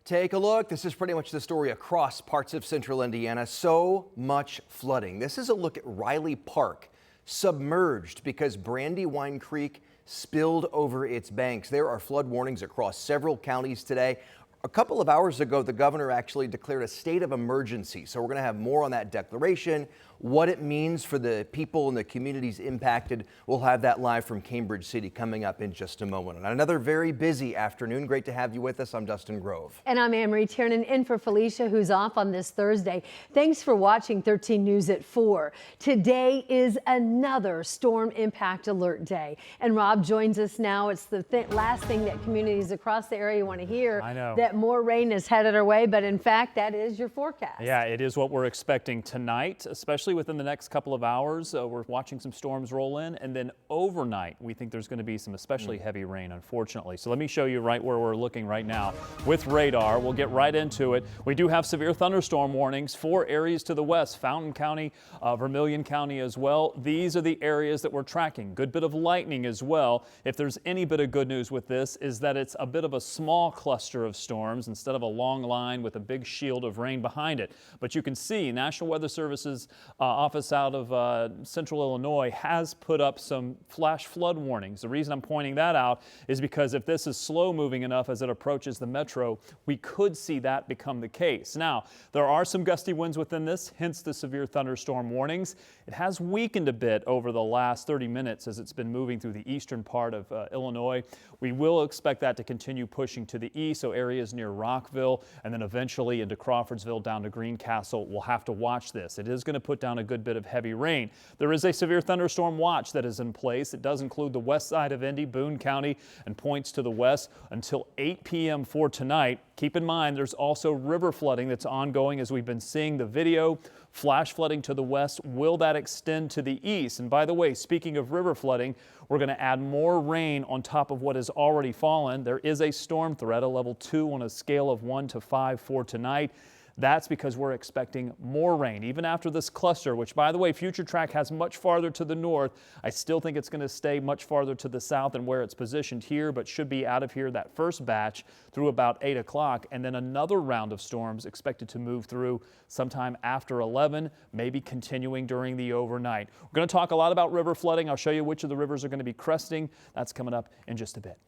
Take a look. This is pretty much the story across parts of central Indiana. So much flooding. This is a look at Riley Park, submerged because Brandywine Creek spilled over its banks. There are flood warnings across several counties today. A couple of hours ago, the governor actually declared a state of emergency. So we're going to have more on that declaration, what it means for the people and the communities impacted. We'll have that live from Cambridge City coming up in just a moment. And another very busy afternoon. Great to have you with us. I'm Dustin Grove. And I'm Anne-Marie Tiernan, in for Felicia, who's off on this Thursday. Thanks for watching 13 News at 4. Today is another storm impact alert day. And Rob joins us now. It's the last thing that communities across the area want to hear. I know. That more rain is headed our way, but in fact, that is your forecast. Yeah, it is what we're expecting tonight, especially within the next couple of hours. We're watching some storms roll in, and then overnight, we think there's going to be some especially heavy rain, unfortunately. So let me show you right where we're looking right now with radar. We'll get right into it. We do have severe thunderstorm warnings for areas to the west, Fountain County, Vermilion County as well. These are the areas that we're tracking. Good bit of lightning as well. If there's any bit of good news with this, is that it's a bit of a small cluster of storms instead of a long line with a big shield of rain behind it. But you can see National Weather Service's office out of central Illinois has put up some flash flood warnings. The reason I'm pointing that out is because if this is slow moving enough as it approaches the metro, we could see that become the case. Now, there are some gusty winds within this, hence the severe thunderstorm warnings. It has weakened a bit over the last 30 minutes as it's been moving through the eastern part of Illinois. We will expect that to continue pushing to the east, so areas near Rockville and then eventually into Crawfordsville down to Greencastle. We'll have to watch this. It is going to put down a good bit of heavy rain. There is a severe thunderstorm watch that is in place. It does include the west side of Indy, Boone County, and points to the west until 8 p.m. for tonight. Keep in mind, there's also river flooding that's ongoing as we've been seeing the video. Flash flooding to the west. Will that extend to the east? And by the way, speaking of river flooding, we're going to add more rain on top of what has already fallen. There is a storm threat, a level 2 on a scale of 1 to 5 for tonight. That's because we're expecting more rain, even after this cluster, which, by the way, Future Track has much farther to the north. I still think it's going to stay much farther to the south than where it's positioned here, but should be out of here that first batch through about 8 o'clock. And then another round of storms expected to move through sometime after 11, maybe continuing during the overnight. We're going to talk a lot about river flooding. I'll show you which of the rivers are going to be cresting. That's coming up in just a bit.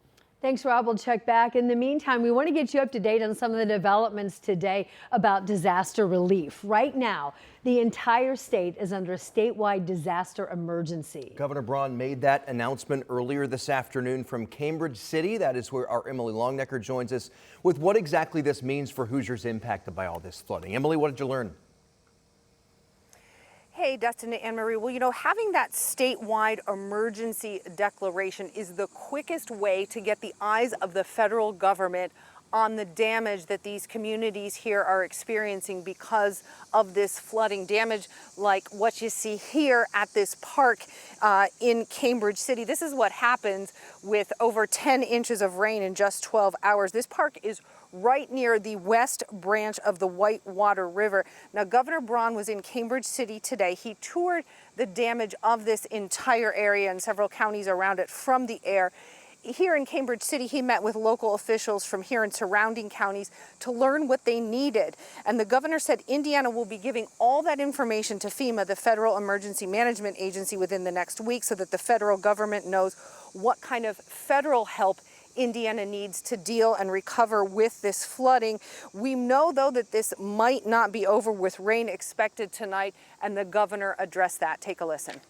Thanks, Rob. We'll check back. In the meantime, we want to get you up to date on some of the developments today about disaster relief. Right now, the entire state is under a statewide disaster emergency. Governor Braun made that announcement earlier this afternoon from Cambridge City. That is where our Emily Longnecker joins us with what exactly this means for Hoosiers impacted by all this flooding. Emily, what did you learn? Hey, Dustin and Anne-Marie. Well, you know, having that statewide emergency declaration is the quickest way to get the eyes of the federal government on the damage that these communities here are experiencing because of this flooding. Damage like what you see here at this park in Cambridge City. This is what happens with over 10 inches of rain in just 12 hours. This park is right near the west branch of the Whitewater River. Now, Governor Braun was in Cambridge City today. He toured the damage of this entire area and several counties around it from the air. Here in Cambridge City, he met with local officials from here and surrounding counties to learn what they needed. And the governor said Indiana will be giving all that information to FEMA, the Federal Emergency Management Agency, within the next week so that the federal government knows what kind of federal help Indiana needs to deal and recover with this flooding. We know, though, that this might not be over with rain expected tonight, and the governor addressed that. Take a listen.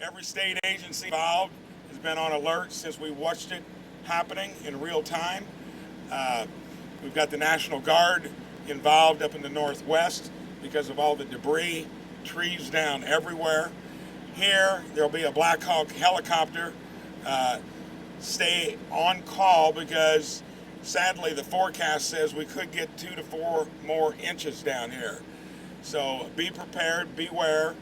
Every state agency involved has been on alert since we watched it happening in real time. We've got the National Guard involved up in the northwest because of all the debris, trees down everywhere. Here, there'll be a Black Hawk helicopter. Stay on call because sadly the forecast says we could get 2 to 4 more inches down here. So be prepared, beware.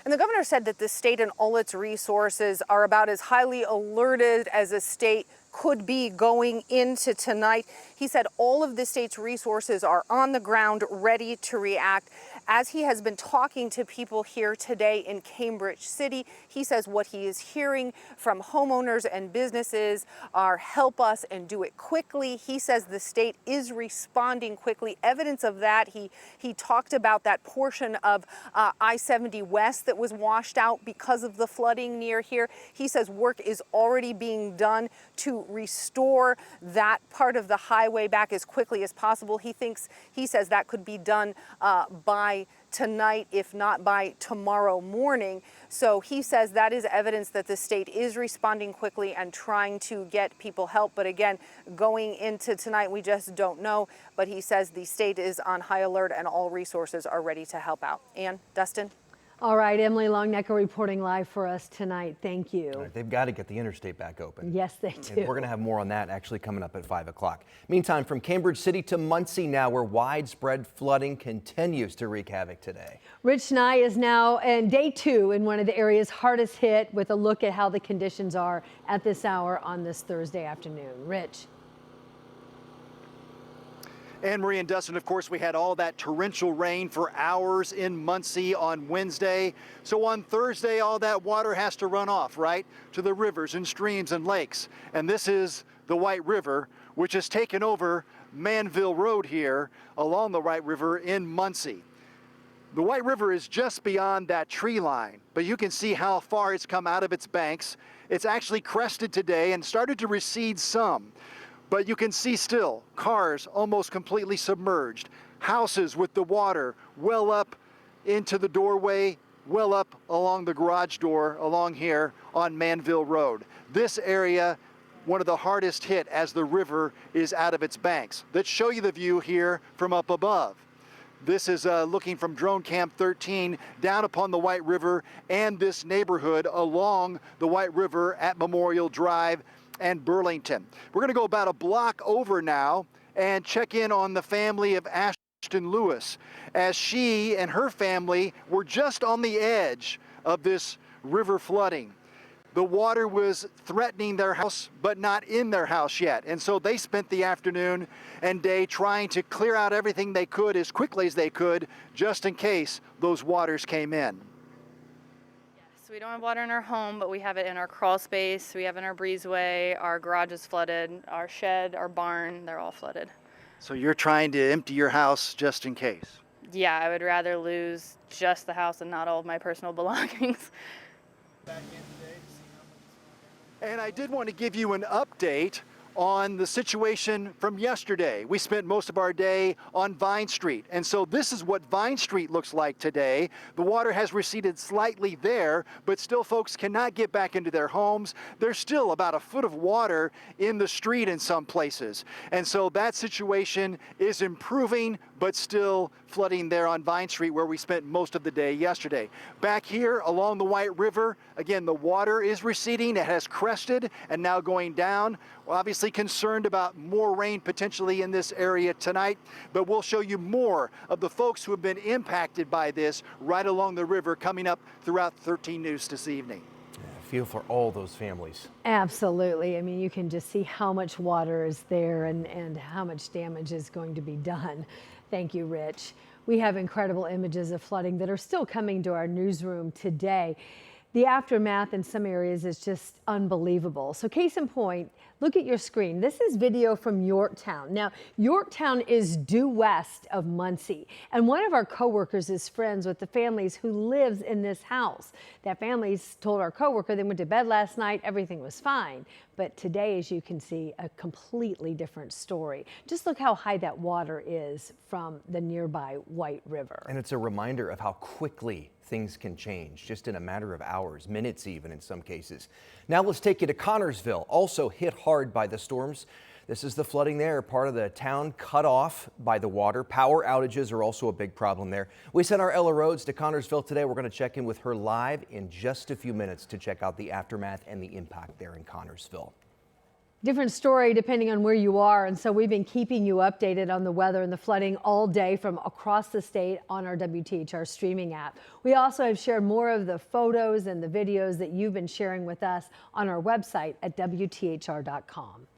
And the governor said that the state and all its resources are about as highly alerted as a state could be going into tonight. He said all of the state's resources are on the ground, ready to react. as he has been talking to people here today in Cambridge City, he says what he is hearing from homeowners and businesses are help us and do it quickly. He says the state is responding quickly. Evidence of that, he talked about that portion of I-70 West that was washed out because of the flooding near here. He says work is already being done to restore that part of the highway back as quickly as possible. He says that could be done by tonight, if not by tomorrow morning. So he says that is evidence that the state is responding quickly and trying to get people help. But again, going into tonight, we just don't know. But he says the state is on high alert and all resources are ready to help out. Ann, Dustin? All right, Emily Longnecker reporting live for us tonight. Thank you. All right, they've got to get the interstate back open. Yes, they do. And we're going to have more on that actually coming up at 5 o'clock. Meantime, from Cambridge City to Muncie now, where widespread flooding continues to wreak havoc today. Rich Nye is now in day 2 in one of the areas hardest hit, with a look at how the conditions are at this hour on this Thursday afternoon. Rich. Anne Marie and Dustin, of course, we had all that torrential rain for hours in Muncie on Wednesday. So on Thursday, all that water has to run off, right, to the rivers and streams and lakes. And this is the White River, which has taken over Manville Road here along the White River in Muncie. The White River is just beyond that tree line, but you can see how far it's come out of its banks. It's actually crested today and started to recede some. But you can see still cars almost completely submerged, houses with the water well up into the doorway, well up along the garage door along here on Manville Road. This area, one of the hardest hit as the river is out of its banks. Let's show you the view here from up above. This is looking from Drone Cam 13 down upon the White River and this neighborhood along the White River at Memorial Drive and Burlington. We're going to go about a block over now and check in on the family of Ashton Lewis, as she and her family were just on the edge of this river flooding. The water was threatening their house, but not in their house yet. And so they spent the afternoon and day trying to clear out everything they could as quickly as they could, just in case those waters came in. We don't have water in our home, but we have it in our crawl space, we have it in our breezeway, our garage is flooded, our shed, our barn, they're all flooded. So you're trying to empty your house just in case? Yeah, I would rather lose just the house and not all of my personal belongings. And I did want to give you an update on the situation from yesterday. We spent most of our day on Vine Street, and so this is what Vine Street looks like today. The water has receded slightly there, but still folks cannot get back into their homes. There's still about a foot of water in the street in some places, and so that situation is improving, but still flooding there on Vine Street, where we spent most of the day yesterday. Back here along the White River, again, the water is receding. It has crested and now going down. We're obviously concerned about more rain potentially in this area tonight, but we'll show you more of the folks who have been impacted by this right along the river coming up throughout 13 News this evening. I feel for all those families. Absolutely. I mean, you can just see how much water is there and how much damage is going to be done. Thank you, Rich. We have incredible images of flooding that are still coming to our newsroom today. The aftermath in some areas is just unbelievable. So case in point, look at your screen. This is video from Yorktown. Now, Yorktown is due west of Muncie, and one of our coworkers is friends with the families who lives in this house. That family's told our coworker they went to bed last night, everything was fine. But today, as you can see, a completely different story. Just look how high that water is from the nearby White River. And it's a reminder of how quickly things can change, just in a matter of hours, minutes even in some cases. Now let's take you to Connorsville, also hit hard by the storms. This is the flooding there, part of the town cut off by the water. Power outages are also a big problem there. We sent our Ella Rhodes to Connorsville today. We're going to check in with her live in just a few minutes to check out the aftermath and the impact there in Connorsville. Different story depending on where you are, and so we've been keeping you updated on the weather and the flooding all day from across the state on our WTHR streaming app. We also have shared more of the photos and the videos that you've been sharing with us on our website at WTHR.com.